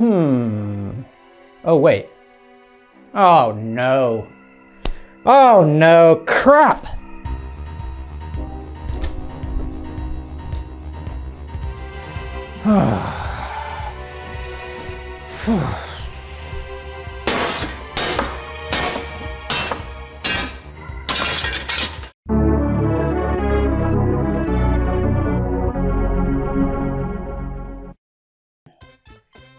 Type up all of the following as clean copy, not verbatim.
Oh, wait. Oh, no. Oh, no. Crap!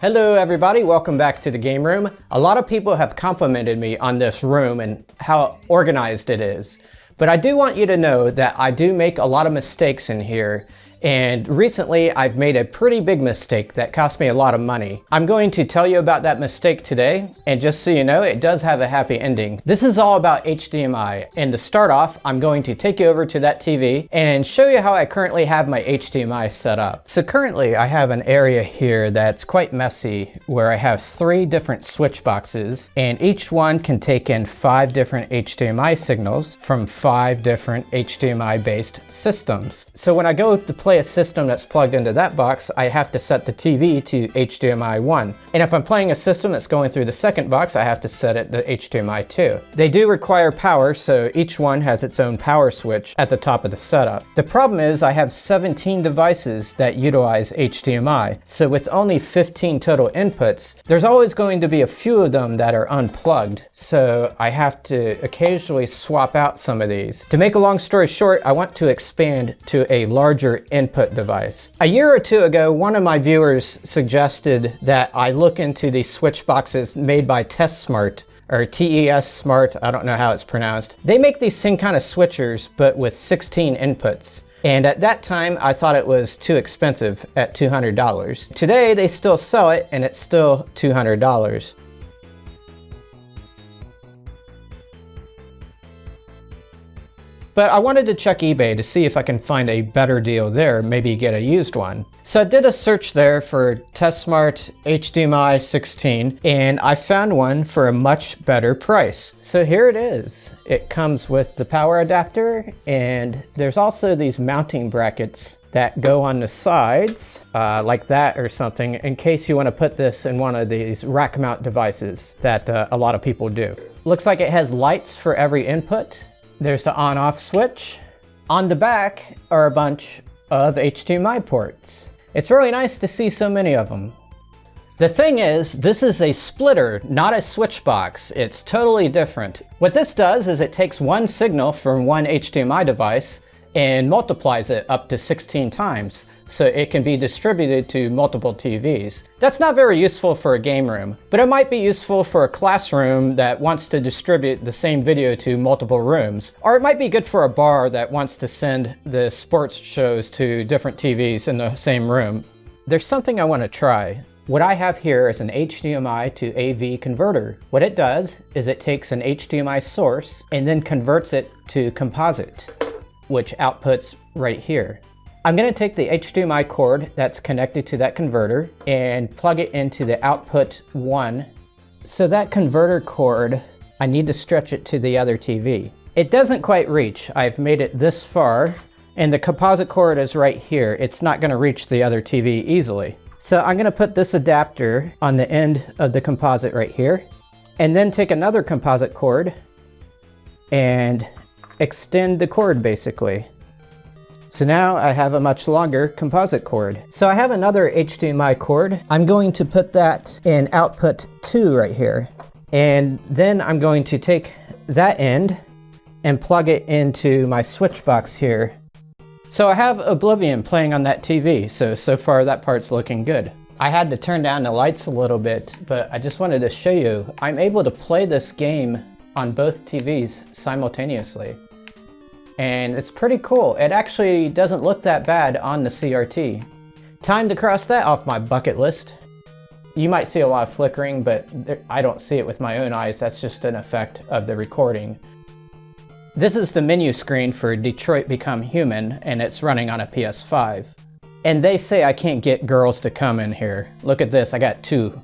Hello everybody, welcome back to the game room. A lot of people have complimented me on this room and how organized it is. But I do want you to know that I do make a lot of mistakes in here. And recently I've made a pretty big mistake that cost me a lot of money. I'm going to tell you about that mistake today, and just so you know, it does have a happy ending. This is all about HDMI, and to start off, I'm going to take you over to that TV and show you how I currently have my HDMI set up. So currently I have an area here that's quite messy where I have 3 different switch boxes, and each one can take in 5 different HDMI signals from 5 different HDMI based systems. So when I go to play a system that's plugged into that box, I have to set the TV to HDMI 1. And if I'm playing a system that's going through the second box, I have to set it to HDMI 2. They do require power, so each one has its own power switch at the top of the setup. The problem is I have 17 devices that utilize HDMI, so with only 15 total inputs, there's always going to be a few of them that are unplugged, so I have to occasionally swap out some of these. To make a long story short, I want to expand to a larger input device. A year or two ago, one of my viewers suggested that I look into these switch boxes made by TESmart, or TES Smart, I don't know how it's pronounced. They make these same kind of switchers, but with 16 inputs. And at that time, I thought it was too expensive at $200. Today, they still sell it, and it's still $200. But I wanted to check eBay to see if I can find a better deal there, maybe get a used one. So I did a search there for TESmart HDMI 16, and I found one for a much better price. So here it is. It comes with the power adapter, and there's also these mounting brackets that go on the sides, like that or something, in case you want to put this in one of these rack mount devices that a lot of people do. Looks like it has lights for every input. There's the on-off switch. On the back are a bunch of HDMI ports. It's really nice to see so many of them. The thing is, this is a splitter, not a switch box. It's totally different. What this does is it takes one signal from one HDMI device and multiplies it up to 16 times, so it can be distributed to multiple TVs. That's not very useful for a game room, but it might be useful for a classroom that wants to distribute the same video to multiple rooms. Or it might be good for a bar that wants to send the sports shows to different TVs in the same room. There's something I want to try. What I have here is an HDMI to AV converter. What it does is it takes an HDMI source and then converts it to composite, which outputs right here. I'm going to take the HDMI cord that's connected to that converter and plug it into the output 1. So that converter cord, I need to stretch it to the other TV. It doesn't quite reach. I've made it this far, and the composite cord is right here. It's not going to reach the other TV easily. So I'm going to put this adapter on the end of the composite right here, and then take another composite cord and extend the cord basically. So now I have a much longer composite cord. So I have another HDMI cord. I'm going to put that in output 2 right here. And then I'm going to take that end and plug it into my switch box here. So I have Oblivion playing on that TV. So far that part's looking good. I had to turn down the lights a little bit, but I just wanted to show you, I'm able to play this game on both TVs simultaneously. And it's pretty cool. It actually doesn't look that bad on the CRT. Time to cross that off my bucket list. You might see a lot of flickering, but I don't see it with my own eyes. That's just an effect of the recording. This is the menu screen for Detroit Become Human, and it's running on a PS5. And they say I can't get girls to come in here. Look at this, I got 2.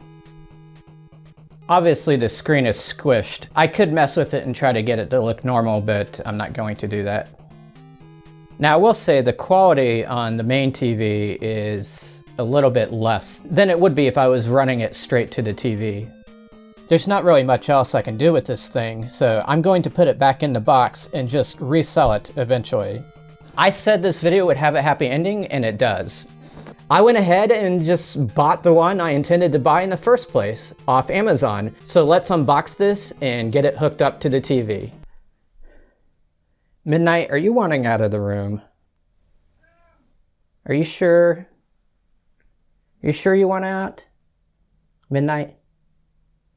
Obviously the screen is squished. I could mess with it and try to get it to look normal, but I'm not going to do that. Now I will say the quality on the main TV is a little bit less than it would be if I was running it straight to the TV. There's not really much else I can do with this thing, so I'm going to put it back in the box and just resell it eventually. I said this video would have a happy ending, and it does. I went ahead and just bought the one I intended to buy in the first place off Amazon. So let's unbox this and get it hooked up to the TV. Midnight, are you wanting out of the room? Are you sure? You sure you want out? Midnight?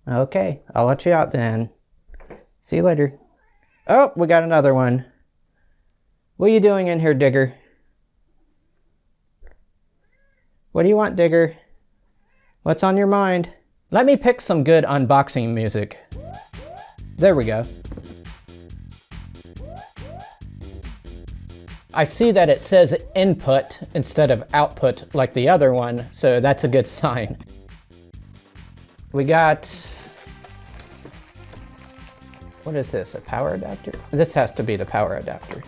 Okay, I'll let you out then. See you later. Oh, we got another one. What are you doing in here, Digger? What do you want, Digger? What's on your mind? Let me pick some good unboxing music. There we go. I see that it says input instead of output like the other one, so that's a good sign. We got... what is this, a power adapter? This has to be the power adapter.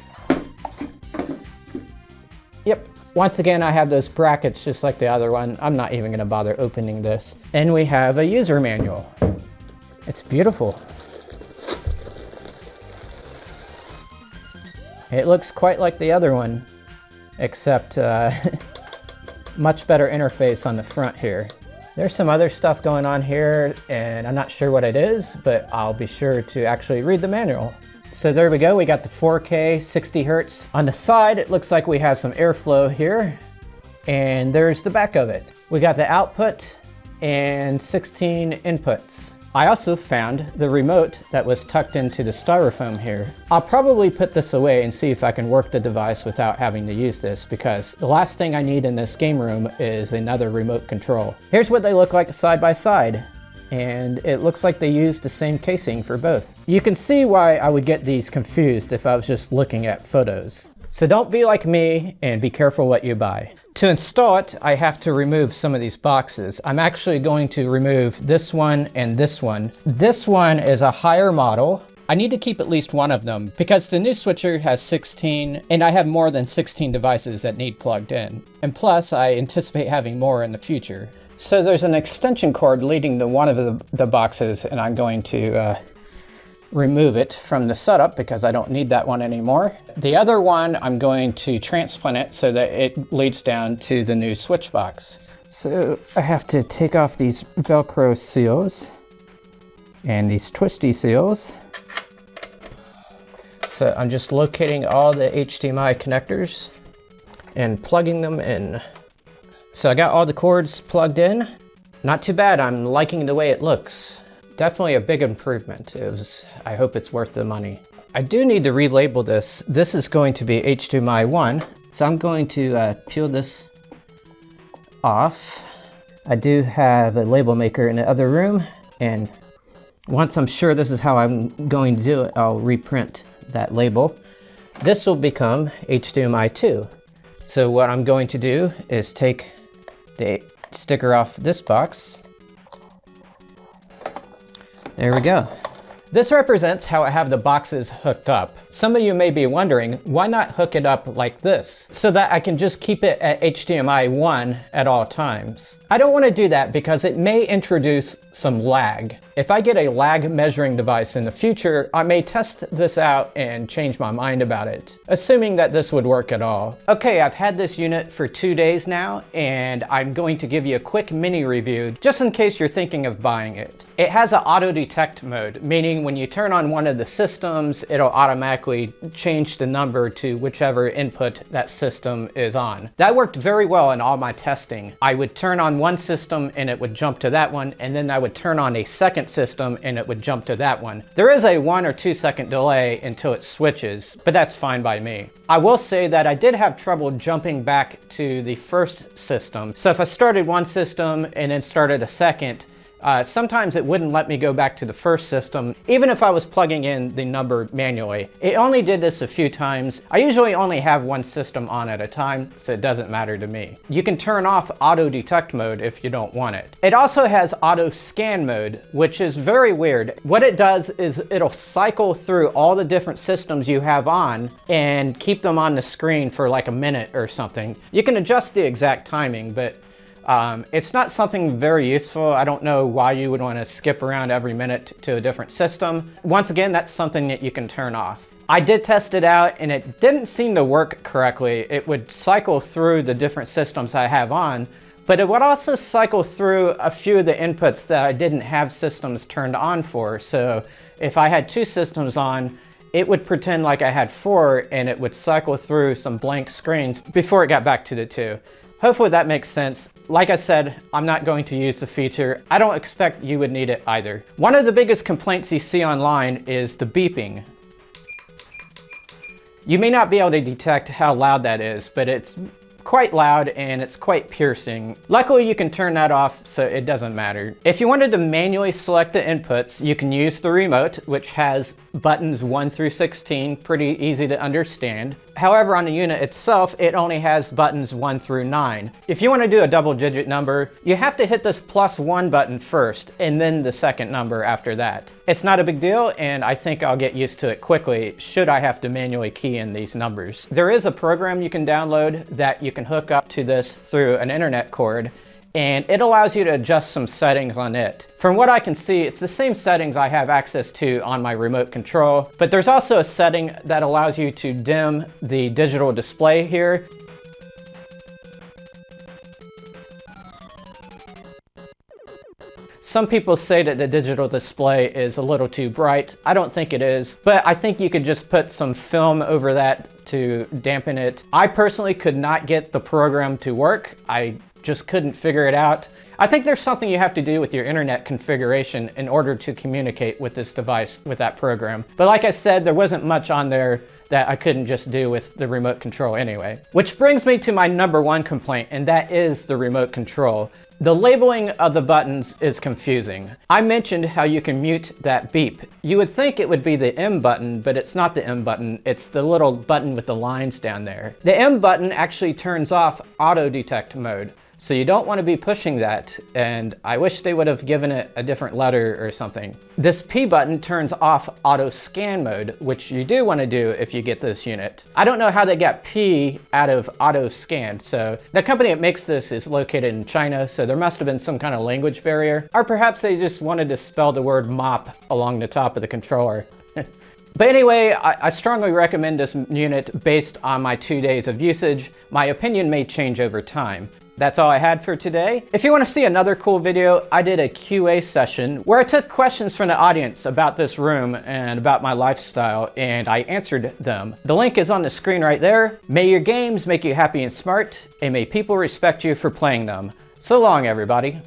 Yep. Once again, I have those brackets just like the other one. I'm not even gonna bother opening this. And we have a user manual. It's beautiful. It looks quite like the other one, except much better interface on the front here. There's some other stuff going on here, and I'm not sure what it is, but I'll be sure to actually read the manual. So there we go, we got the 4K 60 Hertz. On the side, it looks like we have some airflow here, and there's the back of it. We got the output and 16 inputs. I also found the remote that was tucked into the styrofoam here. I'll probably put this away and see if I can work the device without having to use this, because the last thing I need in this game room is another remote control. Here's what they look like side by side. And it looks like they used the same casing for both. You can see why I would get these confused if I was just looking at photos. So don't be like me and be careful what you buy. To install it, I have to remove some of these boxes. I'm actually going to remove this one and this one. This one is a higher model. I need to keep at least one of them because the new switcher has 16 and I have more than 16 devices that need plugged in. And plus, I anticipate having more in the future. So there's an extension cord leading to one of the boxes, and I'm going to remove it from the setup because I don't need that one anymore. The other one, I'm going to transplant it so that it leads down to the new switch box. So I have to take off these Velcro seals and these twisty seals. So I'm just locating all the HDMI connectors and plugging them in. So I got all the cords plugged in. Not too bad, I'm liking the way it looks. Definitely a big improvement. I hope it's worth the money. I do need to relabel this. This is going to be HDMI 1. So I'm going to peel this off. I do have a label maker in the other room, and once I'm sure this is how I'm going to do it, I'll reprint that label. This will become HDMI 2. So what I'm going to do is take the sticker off this box. There we go. This represents how I have the boxes hooked up. Some of you may be wondering, why not hook it up like this, so that I can just keep it at HDMI 1 at all times? I don't want to do that because it may introduce some lag. If I get a lag measuring device in the future, I may test this out and change my mind about it, assuming that this would work at all. Okay, I've had this unit for 2 days now, and I'm going to give you a quick mini review, just in case you're thinking of buying it. It has an auto detect mode, meaning when you turn on one of the systems, it'll automatically change the number to whichever input that system is on. That worked very well in all my testing. I would turn on one system and it would jump to that one, and then I would turn on a second system and it would jump to that one. There is a 1 or 2 second delay until it switches, but that's fine by me. I will say that I did have trouble jumping back to the first system. So if I started one system and then started a second, sometimes it wouldn't let me go back to the first system, even if I was plugging in the number manually. It only did this a few times. I usually only have one system on at a time, so it doesn't matter to me. You can turn off auto detect mode if you don't want it. It also has auto scan mode, which is very weird. What it does is it'll cycle through all the different systems you have on and keep them on the screen for like a minute or something. You can adjust the exact timing, but It's not something very useful. I don't know why you would want to skip around every minute to a different system. Once again, that's something that you can turn off. I did test it out and it didn't seem to work correctly. It would cycle through the different systems I have on, but it would also cycle through a few of the inputs that I didn't have systems turned on for. So if I had 2 systems on, it would pretend like I had 4 and it would cycle through some blank screens before it got back to the 2. Hopefully that makes sense. Like I said, I'm not going to use the feature. I don't expect you would need it either. One of the biggest complaints you see online is the beeping. You may not be able to detect how loud that is, but it's quite loud and it's quite piercing. Luckily you can turn that off so it doesn't matter. If you wanted to manually select the inputs, you can use the remote, which has buttons 1 through 16, pretty easy to understand. However, on the unit itself, it only has buttons 1 through 9. If you want to do a double-digit number, you have to hit this +1 button first, and then the second number after that. It's not a big deal, and I think I'll get used to it quickly, should I have to manually key in these numbers. There is a program you can download that you can hook up to this through an internet cord, and it allows you to adjust some settings on it. From what I can see, it's the same settings I have access to on my remote control, but there's also a setting that allows you to dim the digital display here. Some people say that the digital display is a little too bright. I don't think it is, but I think you could just put some film over that to dampen it. I personally could not get the program to work. I just couldn't figure it out. I think there's something you have to do with your internet configuration in order to communicate with this device with that program. But like I said, there wasn't much on there that I couldn't just do with the remote control anyway. Which brings me to my #1 complaint, and that is the remote control. The labeling of the buttons is confusing. I mentioned how you can mute that beep. You would think it would be the M button, but it's not the M button. It's the little button with the lines down there. The M button actually turns off auto detect mode. So you don't want to be pushing that, and I wish they would have given it a different letter or something. This P button turns off auto scan mode, which you do want to do if you get this unit. I don't know how they got P out of auto scan, so the company that makes this is located in China, so there must have been some kind of language barrier, or perhaps they just wanted to spell the word mop along the top of the controller. But anyway, I strongly recommend this unit based on my 2 days of usage. My opinion may change over time. That's all I had for today. If you want to see another cool video, I did a QA session where I took questions from the audience about this room and about my lifestyle, and I answered them. The link is on the screen right there. May your games make you happy and smart, and may people respect you for playing them. So long, everybody.